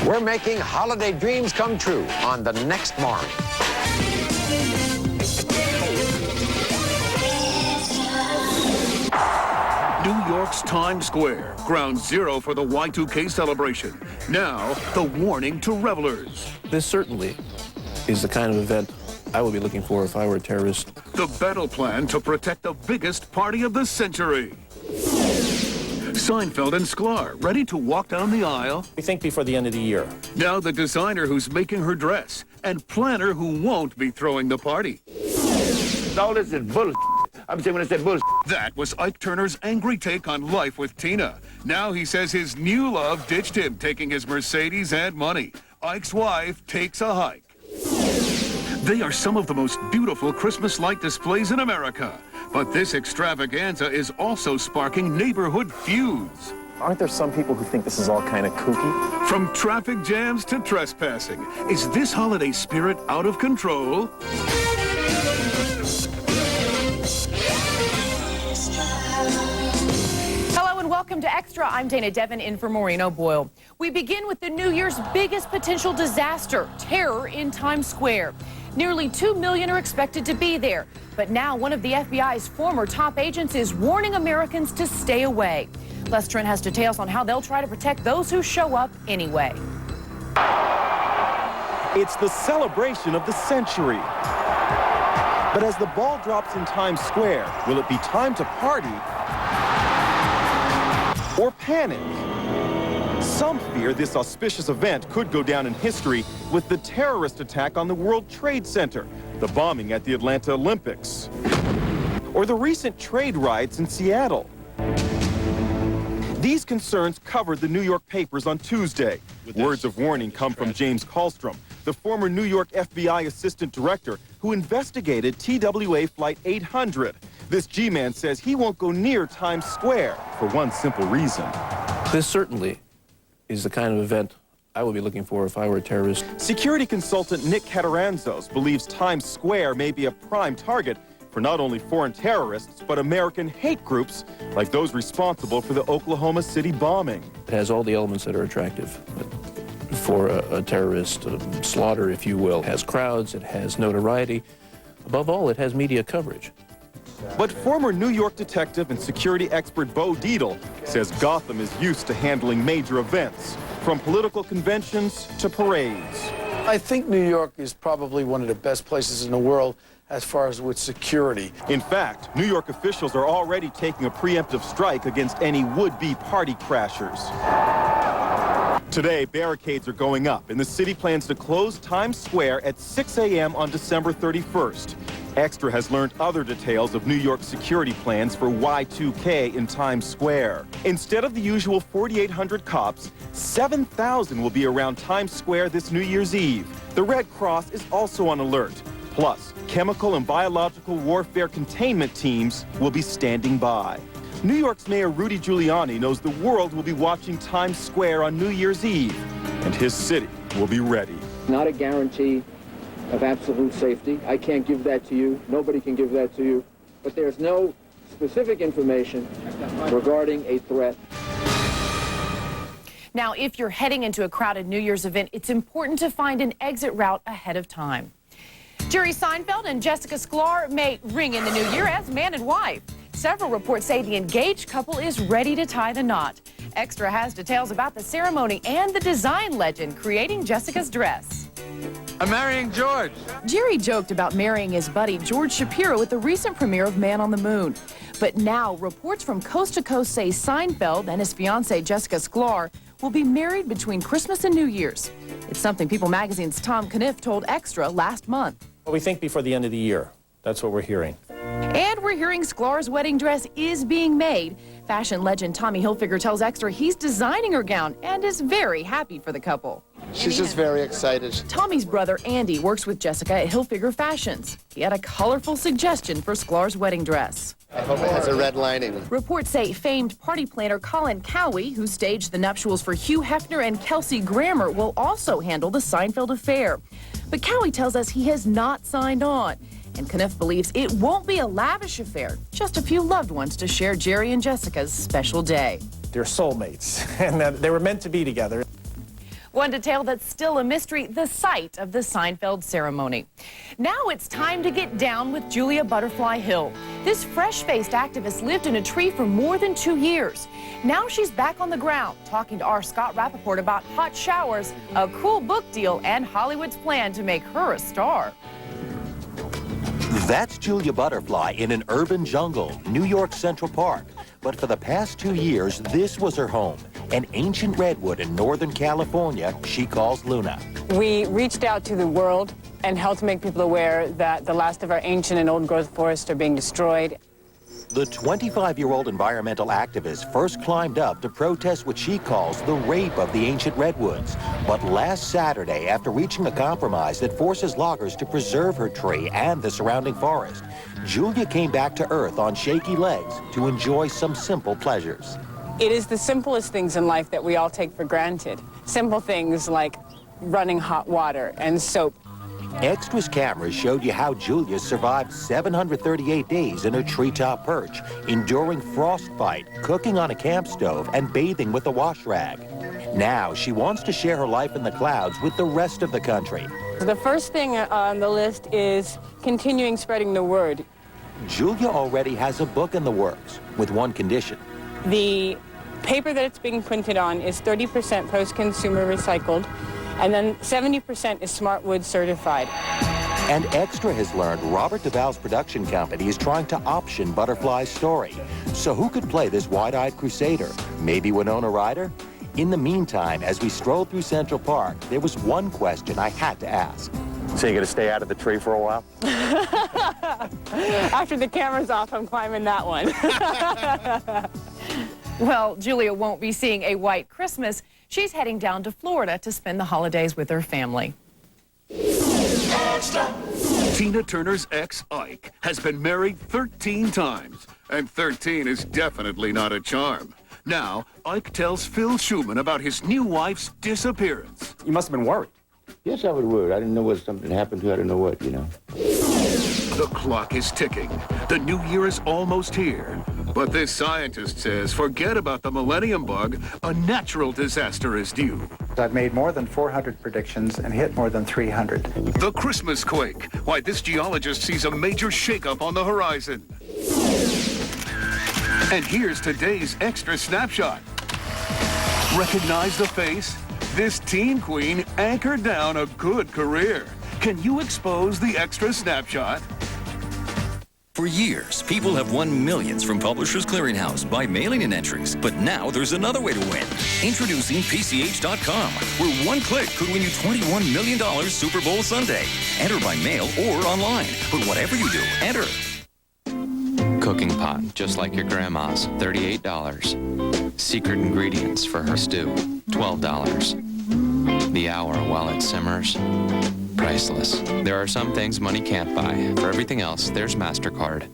We're making holiday dreams come true on the next Maury. New York's Times Square, ground zero for the Y2K celebration. Now, the warning to revelers. This certainly is the kind of event I would be looking for if I were a terrorist. The battle plan to protect the biggest party of the century. Seinfeld and Sklar ready to walk down the aisle. We think before the end of the year. Now the designer who's making her dress and planner who won't be throwing the party. All this is bull. I'm saying when I said bull. That was Ike Turner's angry take on life with Tina. Now he says his new love ditched him, taking his Mercedes and money. Ike's wife takes a hike. They are some of the most beautiful Christmas light displays in America. But this extravaganza is also sparking neighborhood feuds. Aren't there some people who think this is all kind of kooky? From traffic jams to trespassing, is this holiday spirit out of control? Hello and welcome to Extra. I'm Dana Devin in for Maureen O'Boyle. We begin with the New Year's biggest potential disaster, terror in Times Square. Nearly 2 million are expected to be there. But now one of the FBI's former top agents is warning Americans to stay away. Les Trent has details on how they'll try to protect those who show up anyway. It's the celebration of the century. But as the ball drops in Times Square, will it be time to party or panic? Some fear this auspicious event could go down in history with the terrorist attack on the World Trade Center, the bombing at the Atlanta Olympics, or the recent trade riots in Seattle. These concerns covered the New York papers on Tuesday. Words of warning come from James Kallstrom, the former New York FBI assistant director who investigated TWA Flight 800. This G-man says he won't go near Times Square for one simple reason. This certainly is the kind of event I would be looking for if I were a terrorist. Security consultant Nick Cateranzos believes Times Square may be a prime target for not only foreign terrorists, but American hate groups like those responsible for the Oklahoma City bombing. It has all the elements that are attractive for a terrorist slaughter, if you will. It has crowds, it has notoriety. Above all, it has media coverage. But former New York detective and security expert Bo Dietl says Gotham is used to handling major events, from political conventions to parades. I think New York is probably one of the best places in the world as far as with security. In fact, New York officials are already taking a preemptive strike against any would-be party crashers. Today, barricades are going up, and the city plans to close Times Square at 6 a.m. on December 31st. Extra has learned other details of New York's security plans for Y2K in Times Square. Instead of the usual 4,800 cops, 7,000 will be around Times Square this New Year's Eve. The Red Cross is also on alert. Plus, chemical and biological warfare containment teams will be standing by. New York's Mayor Rudy Giuliani knows the world will be watching Times Square on New Year's Eve, and his city will be ready. Not a guarantee of absolute safety. I can't give that to you. Nobody can give that to you. But there's no specific information regarding a threat. Now, if you're heading into a crowded New Year's event, it's important to find an exit route ahead of time. Jerry Seinfeld and Jessica Sklar may ring in the new year as man and wife. Several reports say the engaged couple is ready to tie the knot. Extra has details about the ceremony and the design legend creating Jessica's dress. I'm marrying George. Jerry joked about marrying his buddy George Shapiro at the recent premiere of Man on the Moon. But now reports from coast to coast say Seinfeld and his fiancée Jessica Sklar will be married between Christmas and New Year's. It's something People Magazine's Tom Caniff told Extra last month. Well, we think before the end of the year. That's what we're hearing. And we're hearing Sklar's wedding dress is being made. Fashion legend Tommy Hilfiger tells Extra he's designing her gown and is very happy for the couple. She's just very excited. Tommy's brother Andy works with Jessica at Hilfiger Fashions. He had a colorful suggestion for Sklar's wedding dress. I hope it has a red lining. Reports say famed party planner Colin Cowie, who staged the nuptials for Hugh Hefner and Kelsey Grammer, will also handle the Seinfeld affair. But Cowie tells us he has not signed on. And Caniff believes it won't be a lavish affair, just a few loved ones to share Jerry and Jessica's special day. They're soulmates, and they were meant to be together. One detail that's still a mystery, the site of the Seinfeld ceremony. Now it's time to get down with Julia Butterfly Hill. This fresh-faced activist lived in a tree for more than 2 years. Now she's back on the ground, talking to our Scott Rappaport about hot showers, a cool book deal, and Hollywood's plan to make her a star. That's Julia Butterfly in an urban jungle, New York Central Park. But for the past 2 years, this was her home, an ancient redwood in Northern California she calls Luna. We reached out to the world and helped make people aware that the last of our ancient and old-growth forests are being destroyed. The 25-year-old environmental activist first climbed up to protest what she calls the rape of the ancient redwoods. But last Saturday, after reaching a compromise that forces loggers to preserve her tree and the surrounding forest, Julia came back to earth on shaky legs to enjoy some simple pleasures. It is the simplest things in life that we all take for granted. Simple things like running hot water and soap. Extras cameras showed you how Julia survived 738 days in her treetop perch, enduring frostbite, cooking on a camp stove, and bathing with a wash rag. Now she wants to share her life in the clouds with the rest of the country. The first thing on the list is continuing spreading the word. Julia already has a book in the works, with one condition. The paper that it's being printed on is 30% post-consumer recycled, and then 70% is Smartwood certified. And Extra has learned Robert Duvall's production company is trying to option Butterfly's story. So who could play this wide-eyed crusader? Maybe Winona Ryder? In the meantime, as we strolled through Central Park, there was one question I had to ask. So you're going to stay out of the tree for a while? After the camera's off, I'm climbing that one. Well, Julia won't be seeing a white Christmas. She's heading down to Florida to spend the holidays with her family. Tina Turner's ex, Ike, has been married 13 times, and 13 is definitely not a charm. Now, Ike tells Phil Schumann about his new wife's disappearance. You must have been worried. Yes, I was worried. I didn't know what something happened to her. I didn't know what, you know. The clock is ticking. The new year is almost here. But this scientist says forget about the millennium bug. A natural disaster is due. I've made more than 400 predictions and hit more than 300. The Christmas quake. Why this geologist sees a major shakeup on the horizon. And here's today's extra snapshot. Recognize the face? This teen queen anchored down a good career. Can you expose the extra snapshot? For years, people have won millions from Publishers Clearinghouse by mailing in entries. But now there's another way to win. Introducing PCH.com, where one click could win you $21 million Super Bowl Sunday. Enter by mail or online. But whatever you do, enter. Cooking pot, just like your grandma's, $38. Secret ingredients for her stew, $12. The hour while it simmers, priceless. There are some things money can't buy. For everything else, there's MasterCard.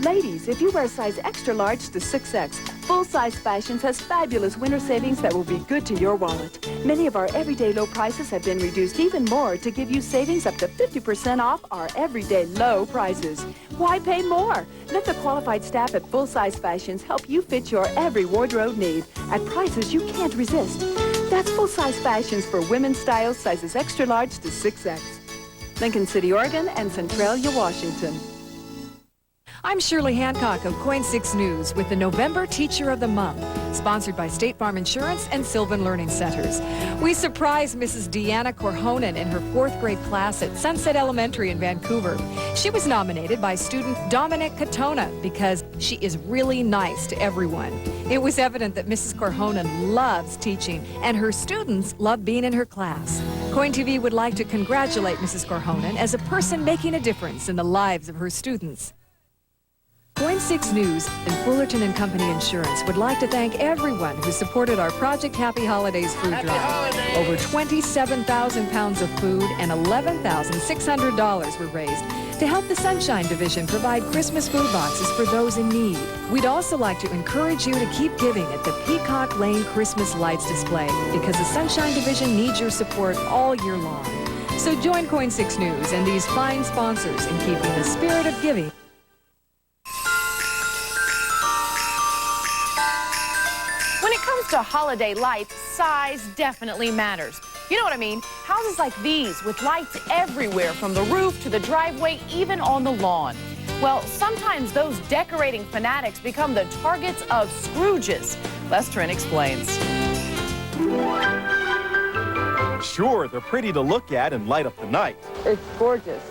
Ladies, if you wear size extra large to 6X, Full Size Fashions has fabulous winter savings that will be good to your wallet. Many of our everyday low prices have been reduced even more to give you savings up to 50% off our everyday low prices. Why pay more? Let the qualified staff at Full Size Fashions help you fit your every wardrobe need at prices you can't resist. That's Full Size Fashions for women's styles sizes extra large to 6X. Lincoln City, Oregon and Centralia, Washington. I'm Shirley Hancock of KOIN 6 News with the November Teacher of the Month, sponsored by State Farm Insurance and Sylvan Learning Centers. We surprised Mrs. Deanna Corhonen in her 4th grade class at Sunset Elementary in Vancouver. She was nominated by student Dominic Katona because she is really nice to everyone. It was evident that Mrs. Corhonen loves teaching and her students love being in her class. KOIN TV would like to congratulate Mrs. Corhonen as a person making a difference in the lives of her students. KOIN 6 News and Fullerton and Company Insurance would like to thank everyone who supported our Project Happy Holidays food drive. Over 27,000 pounds of food and $11,600 were raised to help the Sunshine Division provide Christmas food boxes for those in need. We'd also like to encourage you to keep giving at the Peacock Lane Christmas Lights display because the Sunshine Division needs your support all year long. So join KOIN 6 News and these fine sponsors in keeping the spirit of giving. When it comes comes to holiday lights, size definitely matters. You know what I mean? Houses like these with lights everywhere from the roof to the driveway, even on the lawn. Well, sometimes those decorating fanatics become the targets of Scrooges. Les Trent explains. Sure, they're pretty to look at and light up the night. It's gorgeous.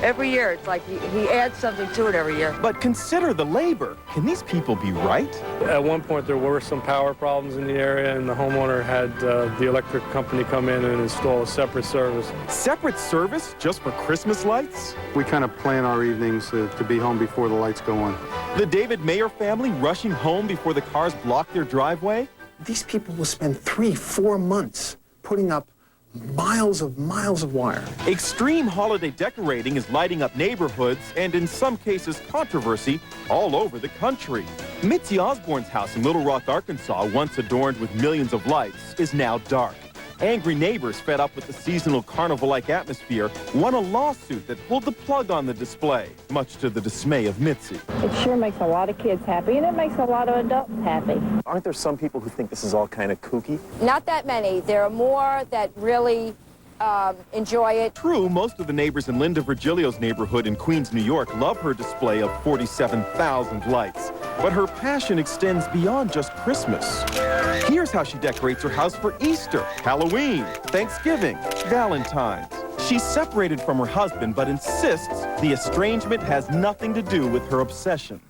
Every year, it's like he adds something to it every year. But consider the labor. Can these people be right? At one point, there were some power problems in the area, and the homeowner had the electric company come in and install a separate service. Separate service just for Christmas lights? We kind of plan our evenings to be home before the lights go on. The David Mayer family rushing home before the cars block their driveway? These people will spend 3-4 months putting up miles of wire. Extreme holiday decorating is lighting up neighborhoods and, in some cases, controversy all over the country. Mitzi Osborne's house in Little Rock, Arkansas, once adorned with millions of lights, is now dark. Angry neighbors fed up with the seasonal carnival-like atmosphere won a lawsuit that pulled the plug on the display, much to the dismay of Mitzi. It sure makes a lot of kids happy, and it makes a lot of adults happy. Aren't there some people who think this is all kind of kooky? Not that many. There are more that really enjoy it. True, most of the neighbors in Linda Virgilio's neighborhood in Queens, New York love her display of 47,000 lights. But her passion extends beyond just Christmas. Here's how she decorates her house for Easter, Halloween, Thanksgiving, Valentine's. She's separated from her husband, but insists the estrangement has nothing to do with her obsession.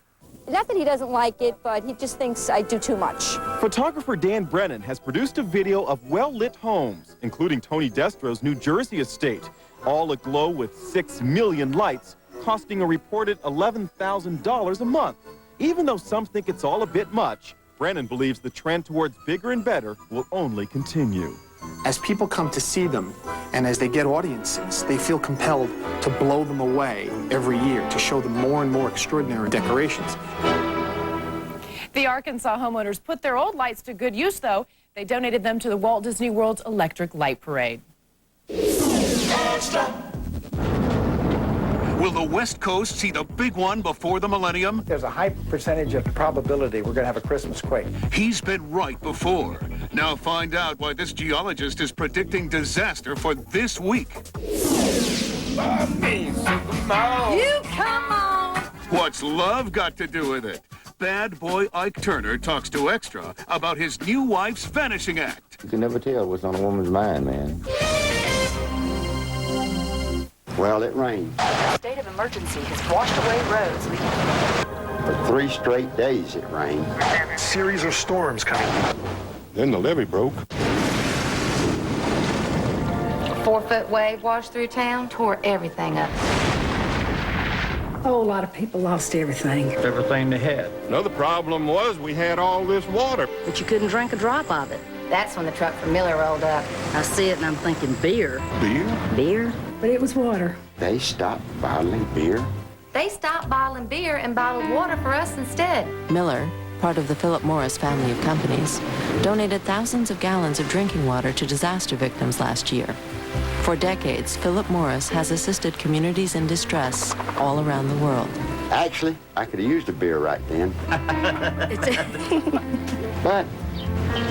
Not that he doesn't like it, but he just thinks I do too much. Photographer Dan Brennan has produced a video of well-lit homes, including Tony Destro's New Jersey estate, all aglow with 6 million lights, costing a reported $11,000 a month. Even though some think it's all a bit much, Brennan believes the trend towards bigger and better will only continue. As people come to see them, and as they get audiences, they feel compelled to blow them away every year, to show them more and more extraordinary decorations. The Arkansas homeowners put their old lights to good use, though. They donated them to the Walt Disney World's Electric Light Parade. Will the West Coast see the big one before the millennium? There's a high percentage of probability we're going to have a Christmas quake. He's been right before. Now find out why this geologist is predicting disaster for this week. You come on! What's love got to do with it? Bad boy Ike Turner talks to Extra about his new wife's vanishing act. You can never tell what's on a woman's mind, man. Well, it rained. A state of emergency has washed away roads. For 3 straight days it rained. A series of storms coming. Then the levee broke. A 4-foot wave washed through town, tore everything up. A whole lot of people lost everything. Everything they had. Another problem was we had all this water. But you couldn't drink a drop of it. That's when the truck from Miller rolled up. I see it and I'm thinking beer. Beer? Beer? But it was water. They stopped bottling beer? They stopped bottling beer and bottled water for us instead. Miller, part of the Philip Morris family of companies, donated thousands of gallons of drinking water to disaster victims last year. For decades, Philip Morris has assisted communities in distress all around the world. Actually, I could have used a beer right then. But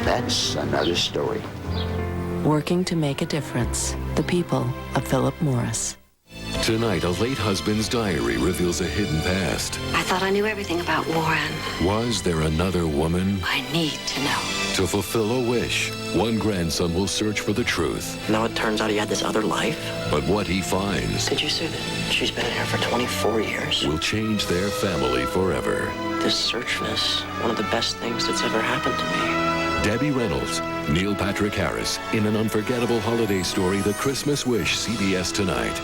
that's another story. Working to make a difference. The people of Philip Morris. Tonight, a late husband's diary reveals a hidden past. I thought I knew everything about Warren. Was there another woman? I need to know. To fulfill a wish, one grandson will search for the truth. Now it turns out he had this other life. But what he finds Did you see that? She's been here for 24 years. will change their family forever. This search was one of the best things that's ever happened to me. Debbie Reynolds, Neil Patrick Harris, in an unforgettable holiday story, The Christmas Wish, CBS tonight.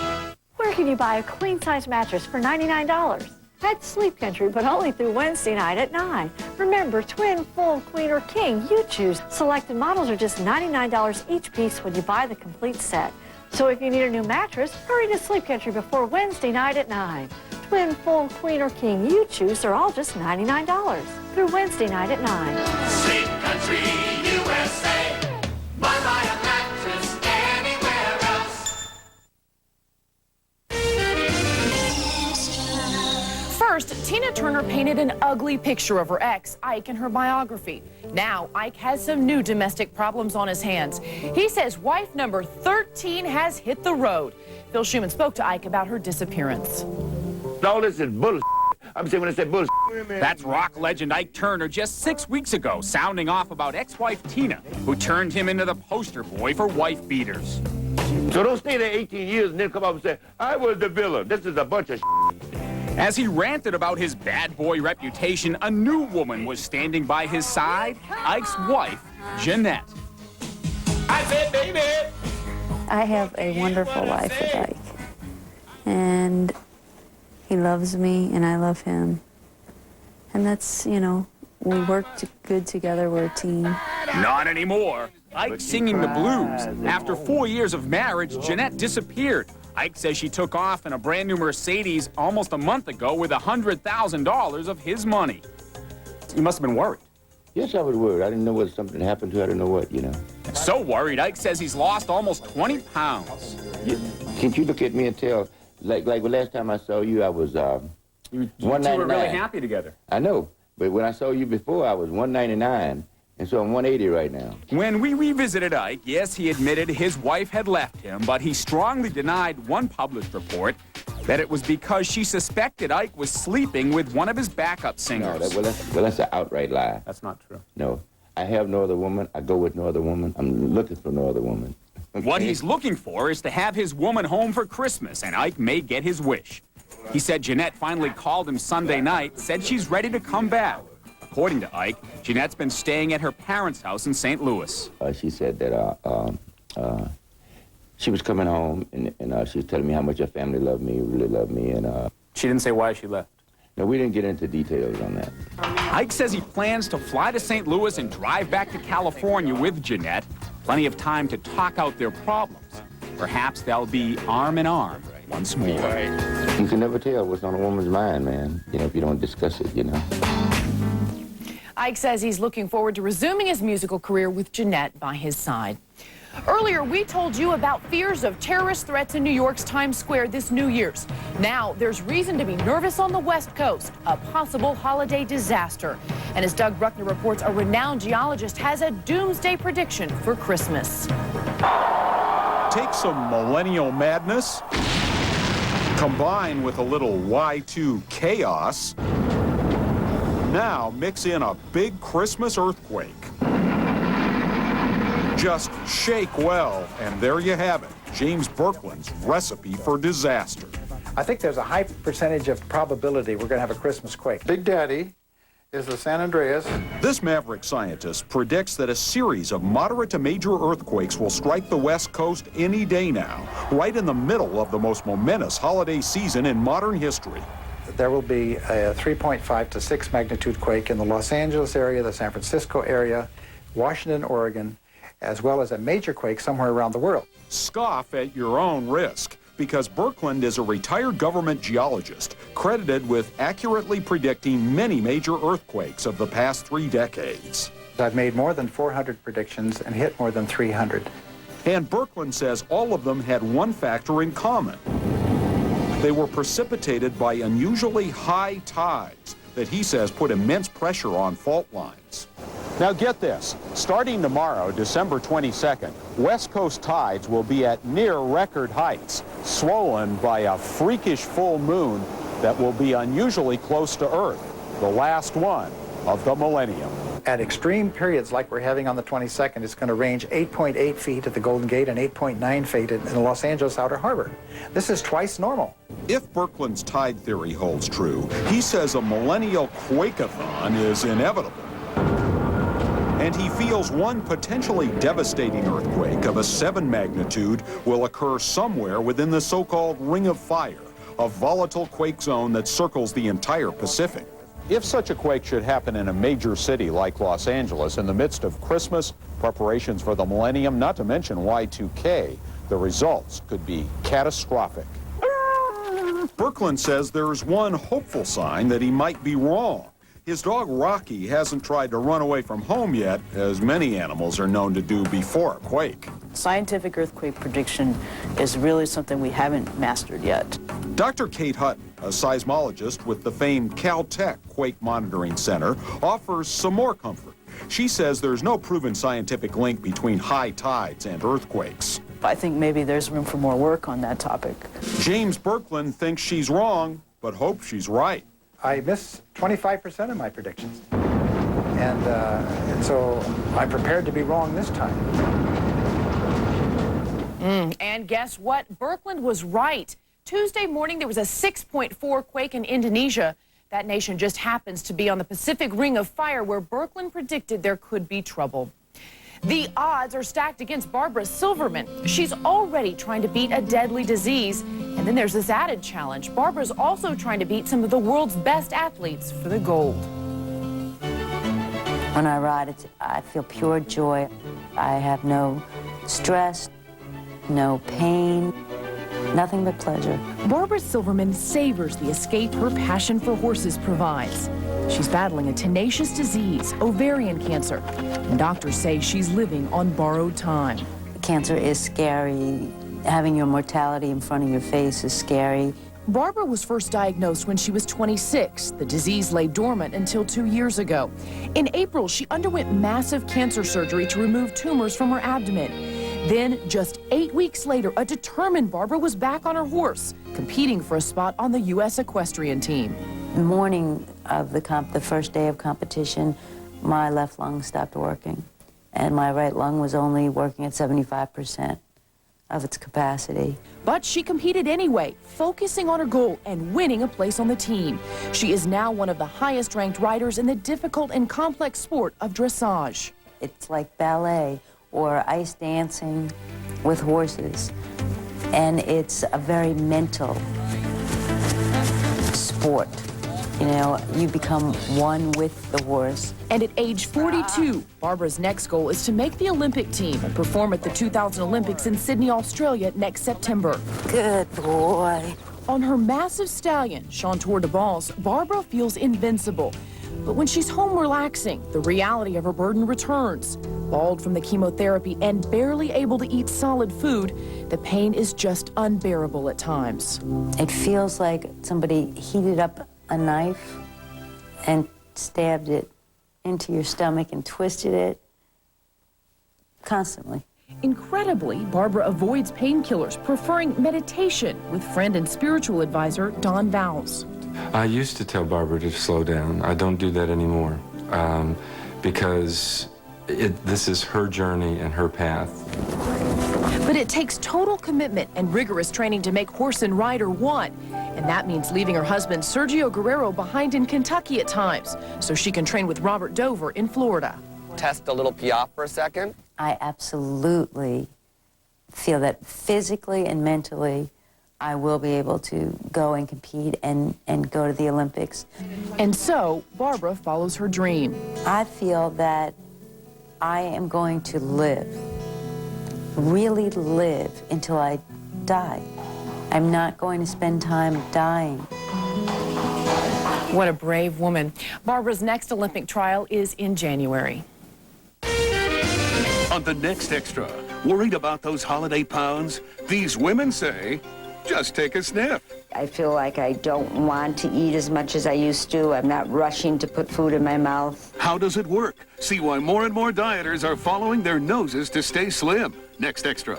Where can you buy a queen-size mattress for $99? At Sleep Country, but only through Wednesday night at 9. Remember, twin, full, queen, or king, you choose. Selected models are just $99 each piece when you buy the complete set. So if you need a new mattress, hurry to Sleep Country before Wednesday night at 9. Twin, full, queen, or king, you choose. They're all just $99 through Wednesday night at 9. Sleep Country, USA. Why buy a mattress anywhere else? First, Tina Turner mother painted an ugly picture of her ex, Ike, in her biography. Now, Ike has some new domestic problems on his hands. He says wife number 13 has hit the road. Phil Schuman spoke to Ike about her disappearance. All this is bullshit. I'm saying when I say bullshit. That's rock legend Ike Turner just 6 weeks ago, sounding off about ex-wife Tina, who turned him into the poster boy for wife beaters. So don't stay there 18 years and then come up and say, I was the villain. This is a bunch of shit. As he ranted about his bad boy reputation, a new woman was standing by his side, Ike's wife, Jeanette. I said, baby. I have a wonderful life with Ike. And he loves me and I love him. And that's, you know, we work good together, we're a team. Not anymore. Ike singing the blues. After 4 years of marriage, Jeanette disappeared. Ike says she took off in a brand new Mercedes almost a month ago with $100,000 of his money. You must have been worried. Yes, I was worried. I didn't know whether something happened to her. I didn't know what, you know. So worried, Ike says he's lost almost 20 pounds. Can't you look at me and tell, like the last time I saw you, I was, You two were really happy together. I know, but when I saw you before, I was 199. And so I'm 180 right now. When we revisited Ike, yes, he admitted his wife had left him, but he strongly denied one published report that it was because she suspected Ike was sleeping with one of his backup singers. No, that's an outright lie. That's not true. No, I have no other woman. I go with no other woman. I'm looking for no other woman. Okay? What he's looking for is to have his woman home for Christmas, and Ike may get his wish. He said Jeanette finally called him Sunday night, said she's ready to come back. According to Ike, Jeanette's been staying at her parents' house in St. Louis. She said that she was coming home, and she was telling me how much her family loved me, really loved me, and... She didn't say why she left? No, we didn't get into details on that. Ike says he plans to fly to St. Louis and drive back to California with Jeanette. Plenty of time to talk out their problems. Perhaps they'll be arm in arm once more. You can never tell what's on a woman's mind, man, you know, if you don't discuss it, you know. Ike says he's looking forward to resuming his musical career with Jeanette by his side. Earlier, we told you about fears of terrorist threats in New York's Times Square this New Year's. Now, there's reason to be nervous on the West Coast, a possible holiday disaster. And as Doug Bruckner reports, a renowned geologist has a doomsday prediction for Christmas. Take some millennial madness, combine with a little Y2 chaos. Now mix in a big Christmas earthquake. Just shake well, and there you have it. James Birkeland's recipe for disaster. I think there's a high percentage of probability we're going to have a Christmas quake. Big Daddy is the San Andreas. This maverick scientist predicts that a series of moderate to major earthquakes will strike the West Coast any day now, right in the middle of the most momentous holiday season in modern history. There will be a 3.5 to 6 magnitude quake in the Los Angeles area, the San Francisco area, Washington, Oregon, as well as a major quake somewhere around the world. Scoff at your own risk, because Birkeland is a retired government geologist credited with accurately predicting many major earthquakes of the past 3 decades. I've made more than 400 predictions and hit more than 300. And Birkeland says all of them had one factor in common. They were precipitated by unusually high tides that he says put immense pressure on fault lines. Now get this, starting tomorrow, December 22nd, West Coast tides will be at near record heights, swollen by a freakish full moon that will be unusually close to Earth, the last one of the millennium. At extreme periods like we're having on the 22nd, it's going to range 8.8 feet at the Golden Gate and 8.9 feet in the Los Angeles Outer Harbor. This is twice normal. If Birkeland's tide theory holds true, he says a millennial quake-a-thon is inevitable. And he feels one potentially devastating earthquake of a 7 magnitude will occur somewhere within the so-called Ring of Fire, a volatile quake zone that circles the entire Pacific. If such a quake should happen in a major city like Los Angeles in the midst of Christmas, preparations for the millennium, not to mention Y2K, the results could be catastrophic. Birkeland says there's one hopeful sign that he might be wrong. His dog Rocky hasn't tried to run away from home yet, as many animals are known to do before a quake. Scientific earthquake prediction is really something we haven't mastered yet. Dr. Kate Hutton, a seismologist with the famed Caltech Quake Monitoring Center, offers some more comfort. She says there's no proven scientific link between high tides and earthquakes. I think maybe there's room for more work on that topic. James Birkland thinks she's wrong, but hopes she's right. I miss 25% of my predictions. And so I'm prepared to be wrong this time. And guess what? Birkland was right. Tuesday morning, there was a 6.4 quake in Indonesia. That nation just happens to be on the Pacific Ring of Fire, where Birkland predicted there could be trouble. The odds are stacked against Barbara Silverman. She's already trying to beat a deadly disease. And then there's this added challenge. Barbara's also trying to beat some of the world's best athletes for the gold. When I ride, I feel pure joy. I have no stress, no pain, nothing but pleasure. Barbara Silverman savors the escape her passion for horses provides. She's battling a tenacious disease, ovarian cancer, and doctors say she's living on borrowed time. Cancer is scary. Having your mortality in front of your face is scary. Barbara was first diagnosed when she was 26. The disease lay dormant until 2 years ago. In April, she underwent massive cancer surgery to remove tumors from her abdomen. Then, just 8 weeks later, a determined Barbara was back on her horse, competing for a spot on the U.S. equestrian team. The morning of the first day of competition, my left lung stopped working, and my right lung was only working at 75% of its capacity. But she competed anyway, focusing on her goal and winning a place on the team. She is now one of the highest-ranked riders in the difficult and complex sport of dressage. It's like ballet or ice dancing with horses, and it's a very mental sport. You know, you become one with the horse. And at age 42, Barbara's next goal is to make the Olympic team and perform at the 2000 Olympics in Sydney, Australia next September. Good boy. On her massive stallion, Chantour de Balls, Barbara feels invincible. But when she's home relaxing, the reality of her burden returns. Bald from the chemotherapy and barely able to eat solid food, the pain is just unbearable at times. It feels like somebody heated up a knife and stabbed it into your stomach and twisted it constantly. Incredibly, Barbara avoids painkillers, preferring meditation with friend and spiritual advisor Don Vowles. I used to tell Barbara to slow down. I don't do that anymore because this is her journey and her path. But it takes total commitment and rigorous training to make horse and rider one. And that means leaving her husband, Sergio Guerrero, behind in Kentucky at times so she can train with Robert Dover in Florida. Test a little Piaffe for a second. I absolutely feel that physically and mentally I will be able to go and compete and go to the Olympics. And so, Barbara follows her dream. I feel that I am going to live, really live until I die. I'm not going to spend time dying. What a brave woman. Barbara's next Olympic trial is in January. On the next Extra, worried about those holiday pounds? These women say, just take a sniff. I feel like I don't want to eat as much as I used to. I'm not rushing to put food in my mouth. How does it work? See why more and more dieters are following their noses to stay slim. Next Extra.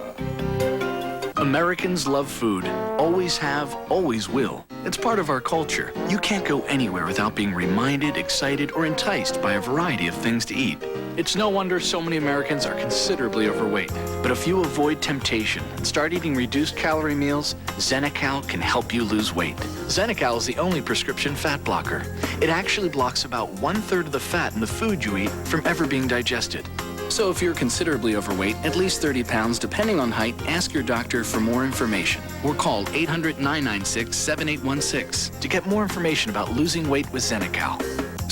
Americans love food. Always have, always will. It's part of our culture. You can't go anywhere without being reminded, excited, or enticed by a variety of things to eat. It's no wonder so many Americans are considerably overweight. But if you avoid temptation and start eating reduced calorie meals, Zenical can help you lose weight. Zenical is the only prescription fat blocker. It actually blocks about 1/3 of the fat in the food you eat from ever being digested. So if you're considerably overweight, at least 30 pounds, depending on height, ask your doctor for more information or call 800-996-7816 to get more information about losing weight with Zenical.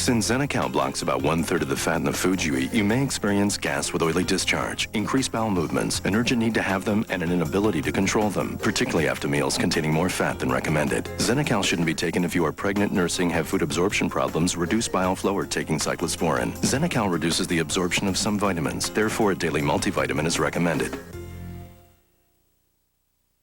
Since Xenical blocks about 1/3 of the fat in the foods you eat, you may experience gas with oily discharge, increased bowel movements, an urgent need to have them, and an inability to control them, particularly after meals containing more fat than recommended. Xenical shouldn't be taken if you are pregnant, nursing, have food absorption problems, reduced bile flow, or taking cyclosporin. Xenical reduces the absorption of some vitamins. Therefore, a daily multivitamin is recommended.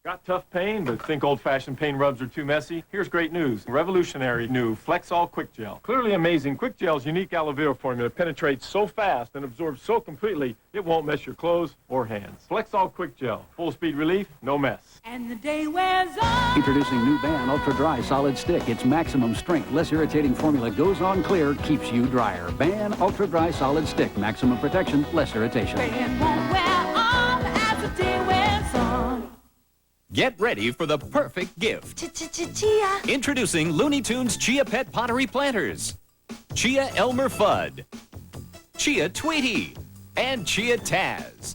Got tough pain, but think old-fashioned pain rubs are too messy? Here's great news. Revolutionary new Flexall Quick Gel. Clearly amazing, Quick Gel's unique aloe vera formula penetrates so fast and absorbs so completely, it won't mess your clothes or hands. Flexall Quick Gel. Full speed relief, no mess. And the day wears on. Introducing new Ban Ultra Dry Solid Stick. Its maximum strength, less irritating formula goes on clear, keeps you drier. Ban Ultra Dry Solid Stick. Maximum protection, less irritation. Ban won't wear off as the day wears on. Get ready for the perfect gift. Chia. Introducing Looney Tunes Chia Pet Pottery Planters. Chia Elmer Fudd, Chia Tweety, and Chia Taz.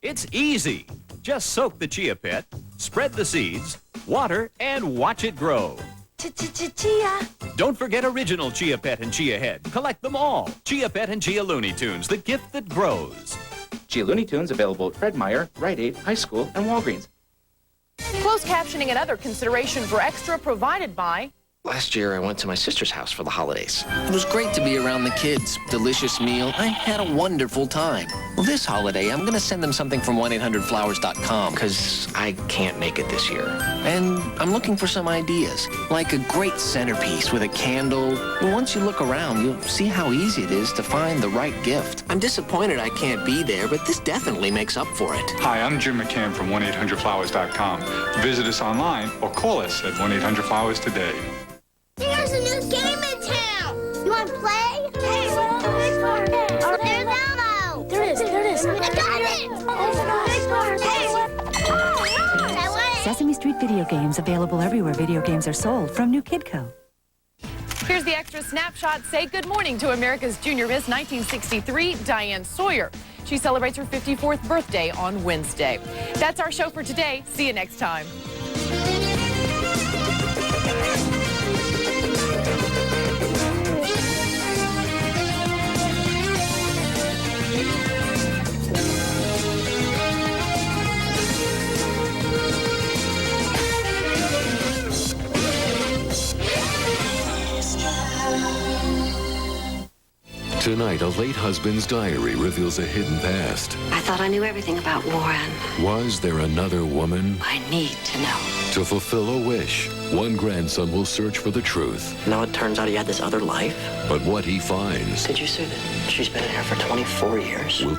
It's easy. Just soak the Chia Pet, spread the seeds, water, and watch it grow. Chia. Don't forget original Chia Pet and Chia Head. Collect them all. Chia Pet and Chia Looney Tunes, the gift that grows. Chia Looney Tunes available at Fred Meyer, Rite Aid, High School, and Walgreens. Closed captioning and other consideration for Extra provided by... Last year, I went to my sister's house for the holidays. It was great to be around the kids. Delicious meal. I had a wonderful time. Well, this holiday, I'm going to send them something from 1-800-Flowers.com because I can't make it this year. And I'm looking for some ideas, like a great centerpiece with a candle. Well, once you look around, you'll see how easy it is to find the right gift. I'm disappointed I can't be there, but this definitely makes up for it. Hi, I'm Jim McCann from 1-800-Flowers.com. Visit us online or call us at 1-800-Flowers today. There's a new game in town. You want to play? Hey, there's Elmo. There it is. I got it. Sesame Street video games available everywhere video games are sold from New Kidco. Here's the Extra snapshot. Say good morning to America's Junior Miss 1963, Diane Sawyer. She celebrates her 54th birthday on Wednesday. That's our show for today. See you next time. Tonight, a late husband's diary reveals a hidden past. I thought I knew everything about Warren. Was there another woman? I need to know. To fulfill a wish, one grandson will search for the truth. Now it turns out he had this other life. But what he finds Did you say that she's been in here for 24 years? will